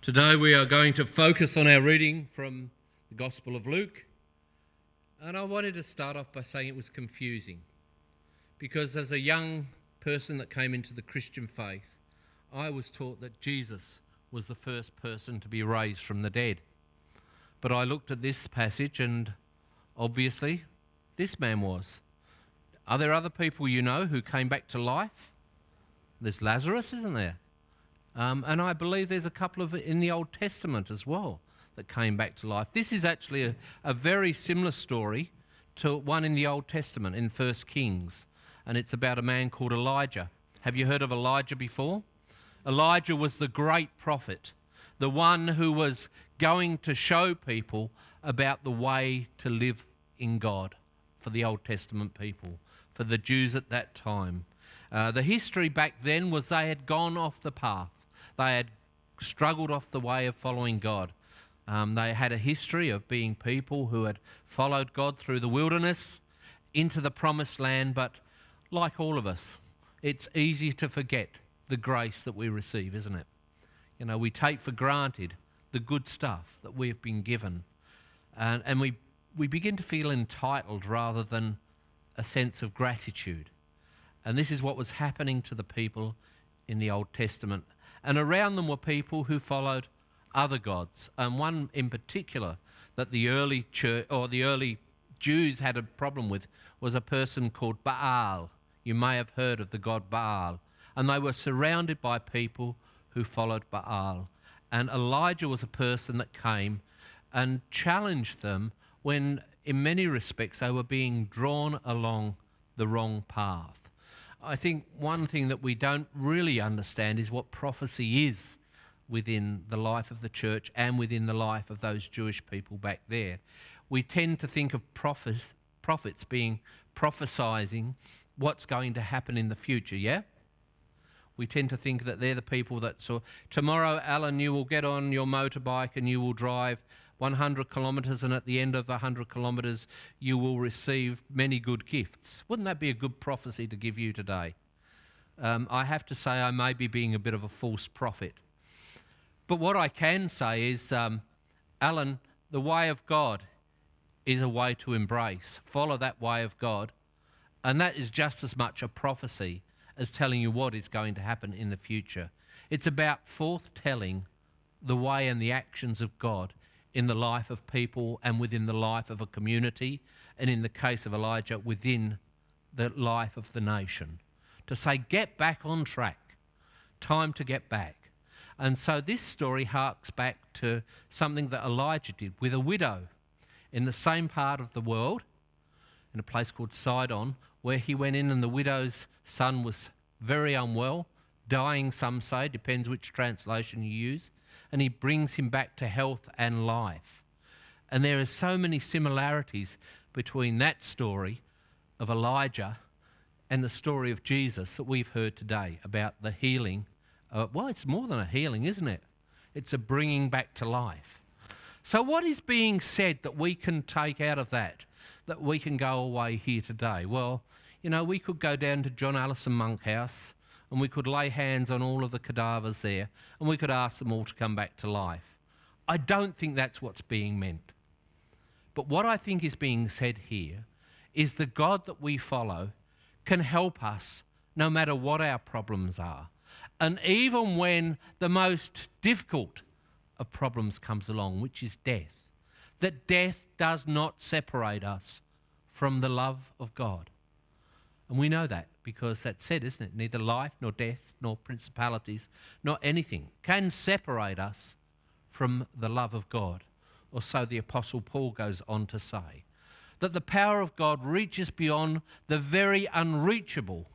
Today we are going to focus on our reading from the Gospel of Luke. And I wanted to start off by saying it was confusing, because as a young person that came into the Christian faith, I was taught that Jesus was the first person to be raised from the dead. But I looked at this passage and obviously this man was. Are there other people you know who came back to life? There's Lazarus, isn't there? And I believe there's a couple of in the Old Testament as well that came back to life. This is actually a very similar story to one in the Old Testament in 1 Kings, and it's about a man called Elijah. Have you heard of Elijah before? Elijah was the great prophet, the one who was going to show people about the way to live in God for the Old Testament people, for the Jews at that time. The history back then was they had gone off the path. They had struggled off the way of following God. They had a history of being people who had followed God through the wilderness into the promised land, but like all of us, it's easy to forget the grace that we receive, isn't it? You know, we take for granted the good stuff that we have been given, and we begin to feel entitled rather than a sense of gratitude. And this is what was happening to the people in the Old Testament. And around them were people who followed other gods. And one in particular that the early church or the early Jews had a problem with was a person called Baal. You may have heard of the god Baal. And they were surrounded by people who followed Baal. And Elijah was a person that came and challenged them when, in many respects, they were being drawn along the wrong path. I think one thing that we don't really understand is what prophecy is within the life of the church and within the life of those Jewish people back there. We tend to think of prophets being prophesizing what's going to happen in the future, yeah? We tend to think that they're the people that, so tomorrow, Alan, you will get on your motorbike and you will drive 100 kilometres, and at the end of 100 kilometres you will receive many good gifts. Wouldn't that be a good prophecy to give you today? I have to say I may be being a bit of a false prophet. But what I can say is, Alan, the way of God is a way to embrace. Follow that way of God. And that is just as much a prophecy as telling you what is going to happen in the future. It's about forthtelling the way and the actions of God in the life of people and within the life of a community, and in the case of Elijah, within the life of the nation. To say, get back on track. Time to get back. And so this story harks back to something that Elijah did with a widow in the same part of the world, in a place called Sidon, where he went in and the widow's son was very unwell, dying, some say, depends which translation you use, and he brings him back to health and life. And there are so many similarities between that story of Elijah and the story of Jesus that we've heard today about the healing. Well, it's more than a healing, isn't it? It's a bringing back to life. So what is being said that we can take out of that we can go away here today? Well, you know, we could go down to John Allison Monkhouse and we could lay hands on all of the cadavers there and we could ask them all to come back to life. I don't think that's what's being meant. But what I think is being said here is the God that we follow can help us no matter what our problems are. And even when the most difficult of problems comes along, which is death, that death does not separate us from the love of God. And we know that because that's said, isn't it? Neither life nor death nor principalities nor anything can separate us from the love of God. Or so the Apostle Paul goes on to say. That the power of God reaches beyond the very unreachable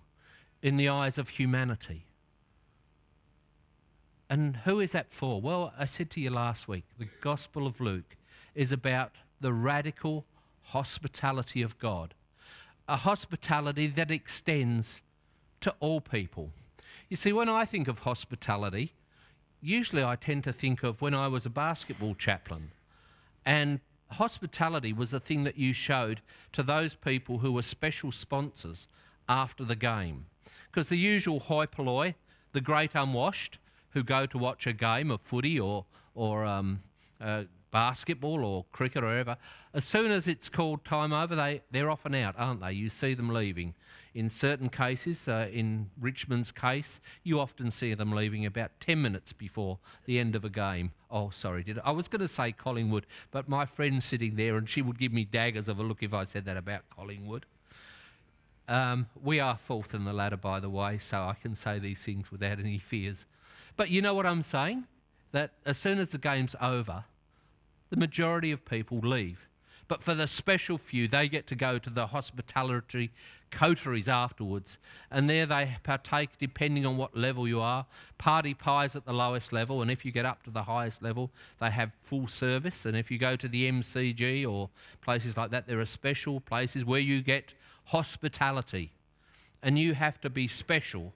in the eyes of humanity. And who is that for? Well, I said to you last week, the Gospel of Luke is about the radical hospitality of God. A hospitality that extends to all people. You see, when I think of hospitality, usually I tend to think of when I was a basketball chaplain. And hospitality was the thing that you showed to those people who were special sponsors after the game. Because the usual hoi polloi, the great unwashed, who go to watch a game of footy or or basketball or cricket or whatever, as soon as it's called time over, they're off and out, aren't they? You see them leaving. In certain cases, in Richmond's case, you often see them leaving about 10 minutes before the end of a game. Oh, sorry, I was going to say Collingwood, but my friend's sitting there and she would give me daggers of a look if I said that about Collingwood. We are fourth in the ladder, by the way, so I can say these things without any fears. But you know what I'm saying? That as soon as the game's over, the majority of people leave. But for the special few, they get to go to the hospitality coteries afterwards, and there they partake, depending on what level you are. Party pies at the lowest level, and if you get up to the highest level, they have full service. And if you go to the MCG or places like that, there are special places where you get hospitality, and you have to be special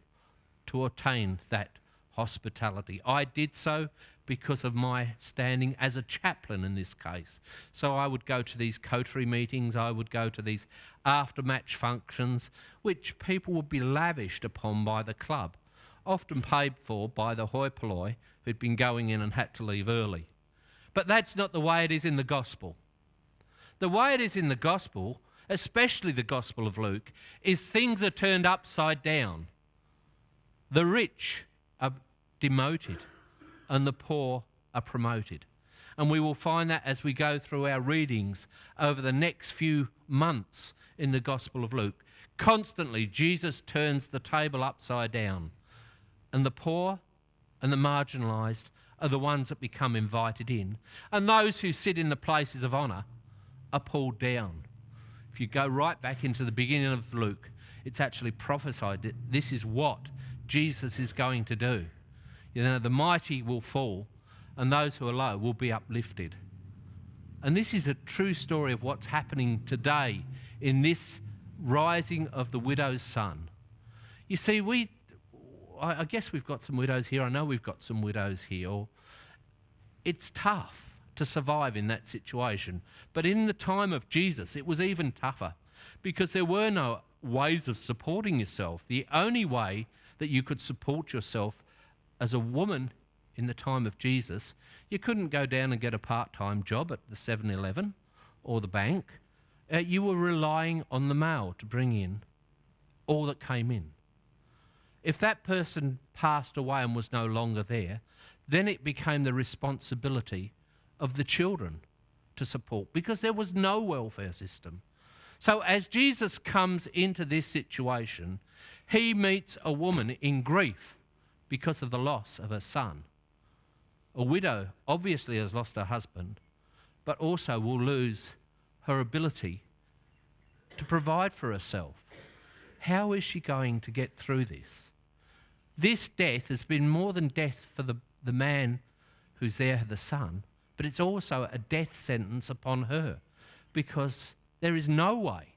to attain that hospitality. I did so because of my standing as a chaplain in this case. So I would go to these coterie meetings, I would go to these after-match functions, which people would be lavished upon by the club, often paid for by the hoi polloi who'd been going in and had to leave early. But that's not the way it is in the gospel. The way it is in the gospel, especially the Gospel of Luke, is things are turned upside down. The rich are demoted and the poor are promoted. And we will find that as we go through our readings over the next few months in the Gospel of Luke. Constantly, Jesus turns the table upside down, and the poor and the marginalised are the ones that become invited in, and those who sit in the places of honour are pulled down. If you go right back into the beginning of Luke, it's actually prophesied that this is what Jesus is going to do. You know, the mighty will fall and those who are low will be uplifted. And this is a true story of what's happening today in this rising of the widow's son. You see, I guess we've got some widows here. I know we've got some widows here. It's tough to survive in that situation. But in the time of Jesus, it was even tougher because there were no ways of supporting yourself. The only way that you could support yourself as a woman in the time of Jesus, you couldn't go down and get a part-time job at the 7-Eleven or the bank. You were relying on the male to bring in all that came in. If that person passed away and was no longer there, then it became the responsibility of the children to support, because there was no welfare system. So as Jesus comes into this situation, he meets a woman in grief because of the loss of her son. A widow obviously has lost her husband, but also will lose her ability to provide for herself. How is she going to get through this? This death has been more than death for the man who's there, the son, but it's also a death sentence upon her, because there is no way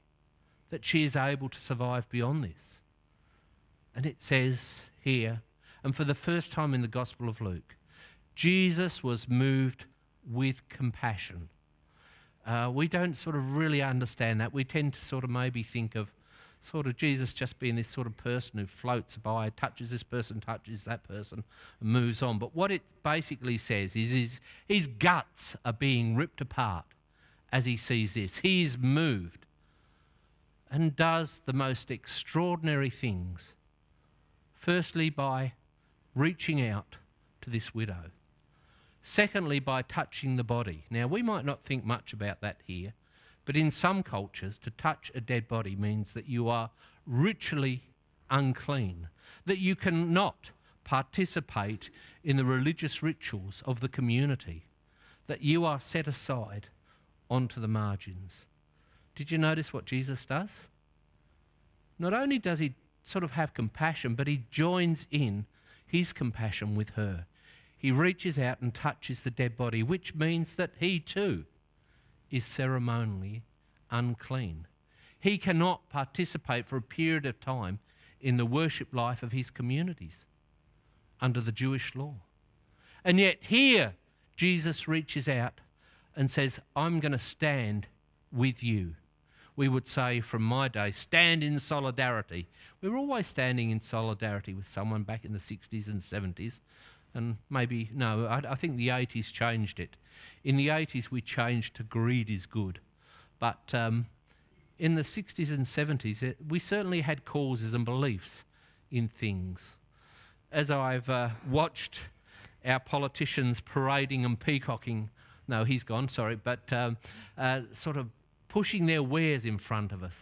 that she is able to survive beyond this. And it says here, and for the first time in the Gospel of Luke, Jesus was moved with compassion. We don't sort of really understand that. We tend to sort of maybe think of sort of Jesus just being this sort of person who floats by, touches this person, touches that person, and moves on. But what it basically says is his guts are being ripped apart as he sees this. He is moved and does the most extraordinary things. Firstly, by reaching out to this widow. Secondly, by touching the body. Now, we might not think much about that here, but in some cultures, to touch a dead body means that you are ritually unclean, that you cannot participate in the religious rituals of the community, that you are set aside onto the margins. Did you notice what Jesus does? Not only does he sort of have compassion, but he joins in his compassion with her. He reaches out and touches the dead body, which means that he too is ceremonially unclean. He cannot participate for a period of time in the worship life of his communities under the Jewish law. And yet here, Jesus reaches out and says, I'm going to stand with you. We would say from my day, stand in solidarity. We were always standing in solidarity with someone back in the 60s and 70s. And maybe, no, I think the 80s changed it. In the 80s we changed to greed is good. But in the 60s and 70s, we certainly had causes and beliefs in things. As I've watched our politicians parading and peacocking, no, he's gone, sorry, but sort of pushing their wares in front of us,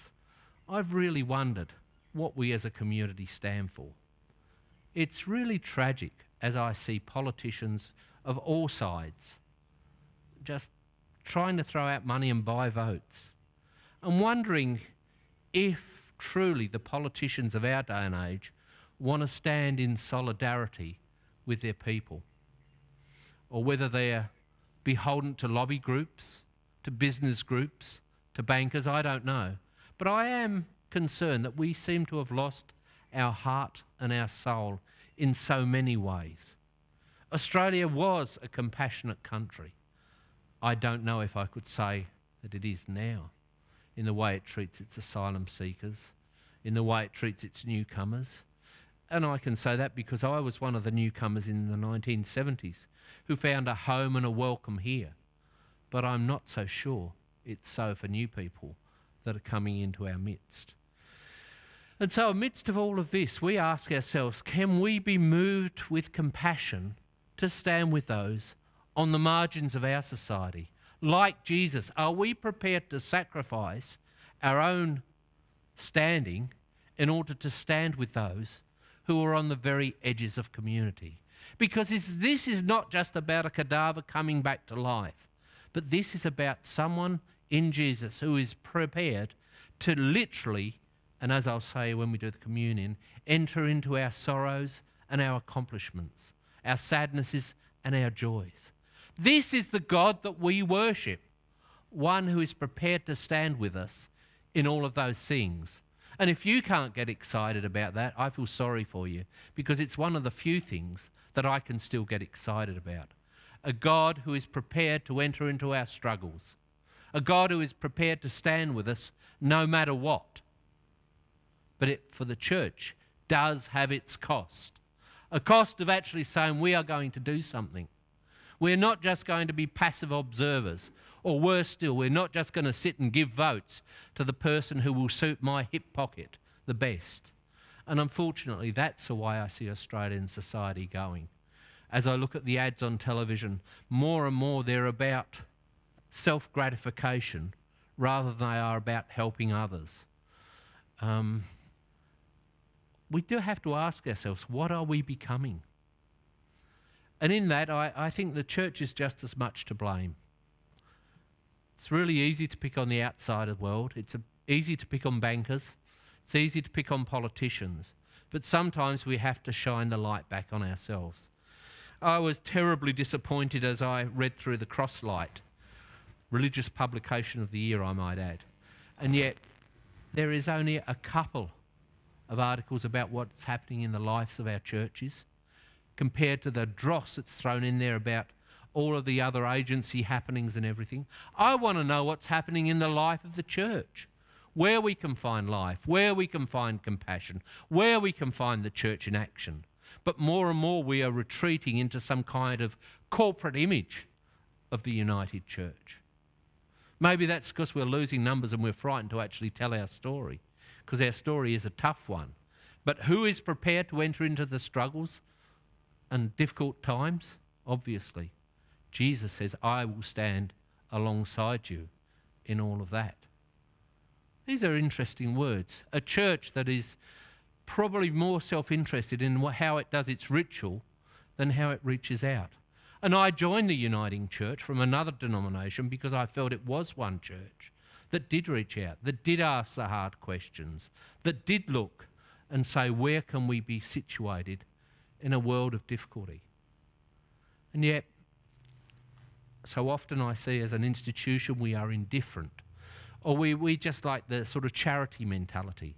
I've really wondered what we as a community stand for. It's really tragic as I see politicians of all sides just trying to throw out money and buy votes. I'm wondering if truly the politicians of our day and age want to stand in solidarity with their people, or whether they're beholden to lobby groups, to business groups, to bankers, I don't know. But I am concerned that we seem to have lost our heart and our soul in so many ways. Australia was a compassionate country. I don't know if I could say that it is now, in the way it treats its asylum seekers, in the way it treats its newcomers. And I can say that because I was one of the newcomers in the 1970s who found a home and a welcome here. But I'm not so sure it's so for new people that are coming into our midst. And so amidst of all of this, we ask ourselves, can we be moved with compassion to stand with those on the margins of our society? Like Jesus, are we prepared to sacrifice our own standing in order to stand with those who are on the very edges of community? Because this is not just about a cadaver coming back to life, but this is about someone in Jesus who is prepared to literally, and as I'll say when we do the communion, enter into our sorrows and our accomplishments, our sadnesses and our joys. This is the God that we worship, one who is prepared to stand with us in all of those things. And if you can't get excited about that, I feel sorry for you, because it's one of the few things that I can still get excited about. A God who is prepared to enter into our struggles. A God who is prepared to stand with us no matter what. But it, for the church, does have its cost. A cost of actually saying we are going to do something. We're not just going to be passive observers, or worse still, we're not just going to sit and give votes to the person who will suit my hip pocket the best. And unfortunately, that's the way I see Australian society going. As I look at the ads on television, more and more they're about self-gratification rather than they are about helping others. We do have to ask ourselves, what are we becoming? And in that, I think the church is just as much to blame. It's really easy to pick on the outside of the world. It's easy to pick on bankers. It's easy to pick on politicians. But sometimes we have to shine the light back on ourselves. I was terribly disappointed as I read through the Crosslight, religious publication of the year, I might add. And yet, there is only a couple of articles about what's happening in the lives of our churches, compared to the dross that's thrown in there about all of the other agency happenings and everything. I want to know what's happening in the life of the church, where we can find life, where we can find compassion, where we can find the church in action. But more and more we are retreating into some kind of corporate image of the united church. Maybe that's because we're losing numbers and we're frightened to actually tell our story, because our story is a tough one. But who is prepared to enter into the struggles and difficult times? Obviously, Jesus says, I will stand alongside you in all of that. These are interesting words. A church that is probably more self-interested in how it does its ritual than how it reaches out. And I joined the Uniting Church from another denomination because I felt it was one church that did reach out, that did ask the hard questions, that did look and say, where can we be situated in a world of difficulty? And yet, so often I see as an institution we are indifferent, or we just like the sort of charity mentality.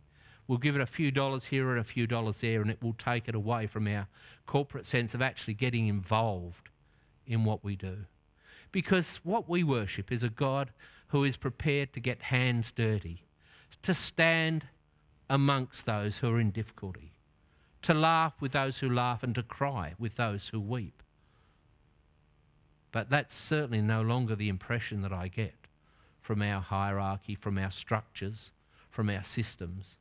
We'll give it a few dollars here and a few dollars there, and it will take it away from our corporate sense of actually getting involved in what we do. Because what we worship is a God who is prepared to get hands dirty, to stand amongst those who are in difficulty, to laugh with those who laugh and to cry with those who weep. But that's certainly no longer the impression that I get from our hierarchy, from our structures, from our systems.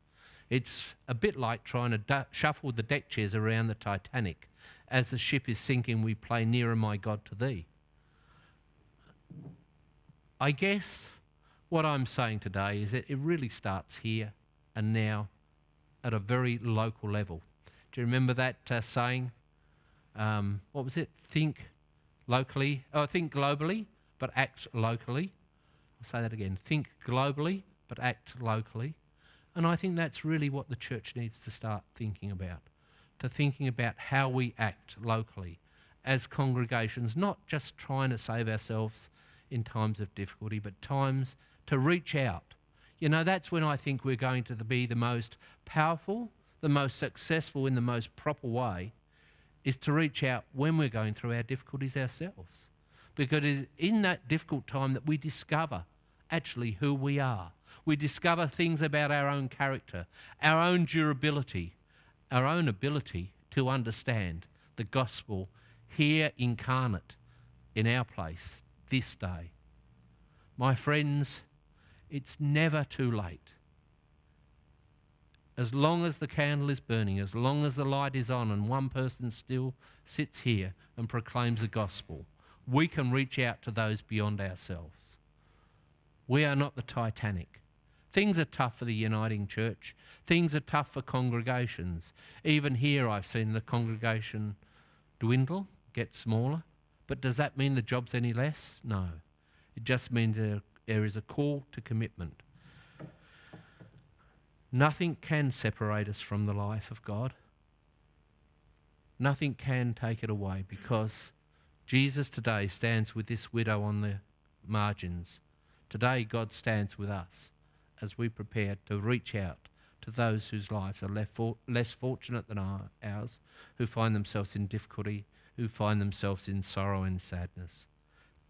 It's a bit like trying to shuffle the deck chairs around the Titanic. As the ship is sinking, we play Nearer My God to Thee. I guess what I'm saying today is that it really starts here and now at a very local level. Do you remember that saying? What was it? Think globally, but act locally. I'll say that again. Think globally, but act locally. And I think that's really what the church needs to start thinking about. To thinking about how we act locally as congregations, not just trying to save ourselves in times of difficulty, but times to reach out. You know, that's when I think we're going to be the most powerful, the most successful in the most proper way, is to reach out when we're going through our difficulties ourselves. Because it is in that difficult time that we discover actually who we are. We discover things about our own character, our own durability, our own ability to understand the gospel here incarnate in our place this day. My friends, it's never too late. As long as the candle is burning, as long as the light is on and one person still sits here and proclaims the gospel, we can reach out to those beyond ourselves. We are not the Titanic. Things are tough for the uniting church. Things are tough for congregations. Even here I've seen the congregation dwindle, get smaller. But does that mean the job's any less? No. It just means there is a call to commitment. Nothing can separate us from the life of God. Nothing can take it away, because Jesus today stands with this widow on the margins. Today God stands with us as we prepare to reach out to those whose lives are less fortunate than ours, who find themselves in difficulty, who find themselves in sorrow and sadness.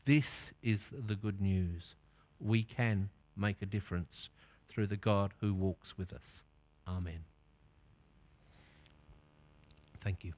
This is the good news. We can make a difference through the God who walks with us. Amen. Thank you.